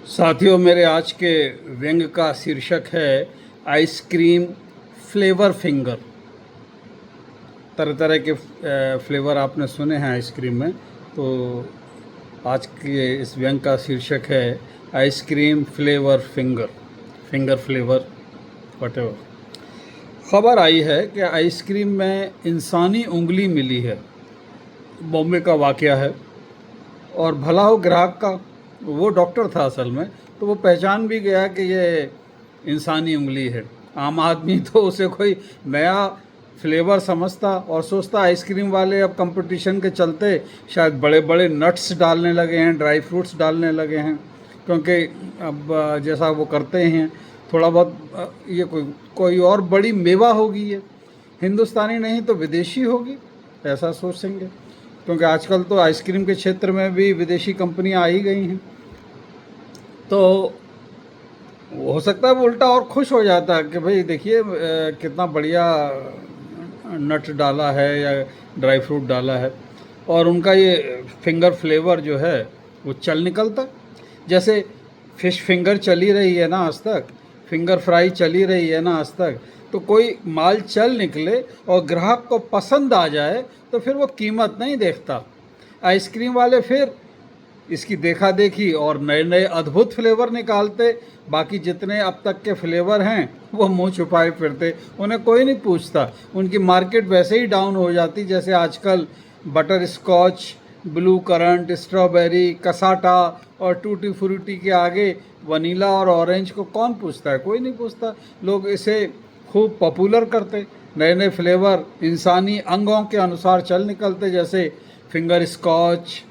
साथियों, मेरे आज के व्यंग का शीर्षक है आइसक्रीम फ्लेवर फिंगर। तरह तरह के फ्लेवर आपने सुने हैं आइसक्रीम में, तो आज के इस व्यंग का शीर्षक है ice cream flavour finger, finger flavour whatever. खबर आई है कि आइसक्रीम में इंसानी उंगली मिली है। बॉम्बे का वाकया है और भला हो ग्राहक का। वो डॉक्टर था असल में, तो वो पहचान भी गया कि ये इंसानी उंगली है। आम आदमी तो उसे कोई नया फ्लेवर समझता और सोचता आइसक्रीम वाले अब कंपटीशन के चलते शायद बड़े बड़े नट्स डालने लगे हैं, ड्राई फ्रूट्स डालने लगे हैं, क्योंकि अब जैसा वो करते हैं थोड़ा बहुत ये कोई और बड़ी मेवा होगी, ये हिंदुस्तानी नहीं तो विदेशी होगी, ऐसा सोचेंगे। क्योंकि आजकल तो आइसक्रीम के क्षेत्र में भी विदेशी कंपनियां आ ही गई हैं, तो हो सकता है वो उल्टा और खुश हो जाता है कि भाई देखिए कितना बढ़िया नट डाला है या ड्राई फ्रूट डाला है, और उनका ये फिंगर फ्लेवर जो है वो चल निकलता। जैसे फिश फिंगर चली रही है ना आज तक, फिंगर फ्राई चली रही है ना आज तक, तो कोई माल चल निकले और ग्राहक को पसंद आ जाए तो फिर वो कीमत नहीं देखता। आइसक्रीम वाले फिर इसकी देखा देखी और नए नए अद्भुत फ्लेवर निकालते। बाकी जितने अब तक के फ्लेवर हैं वो मुंह छुपाए फिरते, उन्हें कोई नहीं पूछता। उनकी मार्केट वैसे ही डाउन हो जाती, जैसे आजकल butterscotch, blue currant, strawberry, cassata और टूटी फ्रूटी के आगे वनीला और ऑरेंज को कौन पूछता है? कोई नहीं पूछता। लोग इसे खूब पॉपुलर करते। नए नए फ्लेवर इंसानी अंगों के अनुसार चल निकलते, जैसे finger scotch,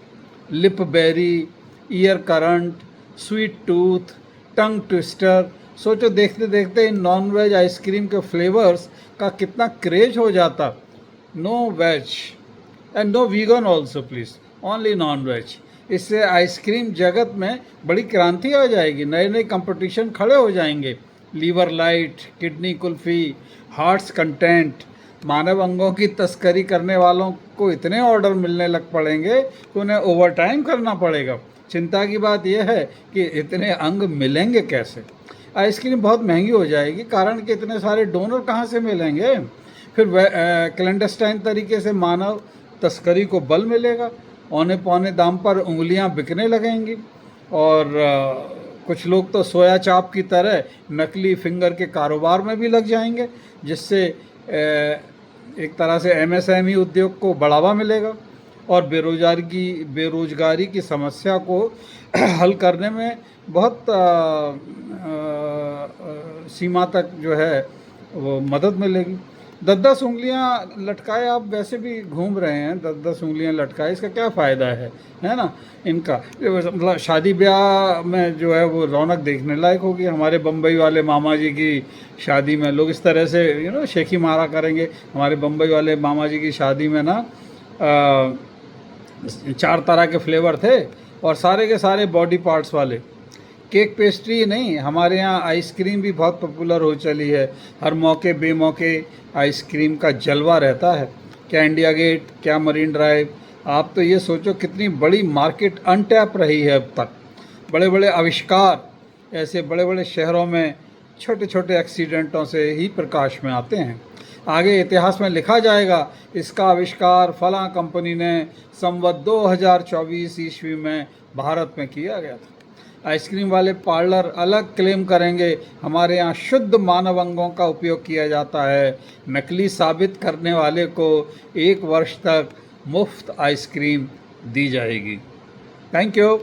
lip berry, ear currant, sweet tooth, tongue twister. सोचो देखते देखते इन नॉन वेज आइसक्रीम के फ्लेवर्स का कितना क्रेज हो जाता। No veg and no vegan also please, only non veg. इससे आइसक्रीम जगत में बड़ी क्रांति आ जाएगी, नए नए कंपटीशन खड़े हो जाएंगे। Liver light, kidney kulfi, hearts content. मानव अंगों की तस्करी करने वालों को इतने ऑर्डर मिलने लग पड़ेंगे कि उन्हें ओवर टाइम करना पड़ेगा। चिंता की बात यह है कि इतने अंग मिलेंगे कैसे? आइसक्रीम बहुत महंगी हो जाएगी, कारण कि इतने सारे डोनर कहाँ से मिलेंगे? फिर क्लैंडस्टाइन तरीके से मानव तस्करी को बल मिलेगा। औने पौने दाम पर उंगलियां बिकने लगेंगी, और कुछ लोग तो सोया चाप की तरह नकली फिंगर के कारोबार में भी लग जाएंगे, जिससे एक तरह से एमएसएमई उद्योग को बढ़ावा मिलेगा और बेरोजगारी की समस्या को हल करने में बहुत सीमा तक जो है वो मदद मिलेगी। 10-10 उंगलियां लटकाए आप वैसे भी घूम रहे हैं, 10-10 उंगलियां लटकाए, इसका क्या फ़ायदा है ना? इनका मतलब शादी ब्याह में जो है वो रौनक देखने लायक होगी। हमारे बम्बई वाले मामा जी की शादी में लोग इस तरह से शेखी मारा करेंगे। हमारे बम्बई वाले मामा जी की शादी में ना 4 तरह के फ्लेवर थे, और सारे के सारे बॉडी पार्ट्स वाले। केक पेस्ट्री नहीं, हमारे यहाँ आइसक्रीम भी बहुत पॉपुलर हो चली है। हर मौके बेमौके आइसक्रीम का जलवा रहता है। क्या इंडिया गेट, क्या मरीन ड्राइव। आप तो ये सोचो कितनी बड़ी मार्केट अनटैप रही है अब तक। बड़े बड़े आविष्कार ऐसे बड़े बड़े शहरों में छोटे छोटे एक्सीडेंटों से ही प्रकाश में आते हैं। आगे इतिहास में लिखा जाएगा इसका आविष्कार फलां कंपनी ने संवत 2024 ईस्वी में भारत में किया गया था। आइसक्रीम वाले पार्लर अलग क्लेम करेंगे हमारे यहाँ शुद्ध मानव अंगों का उपयोग किया जाता है। नकली साबित करने वाले को 1 वर्ष तक मुफ्त आइसक्रीम दी जाएगी। Thank you.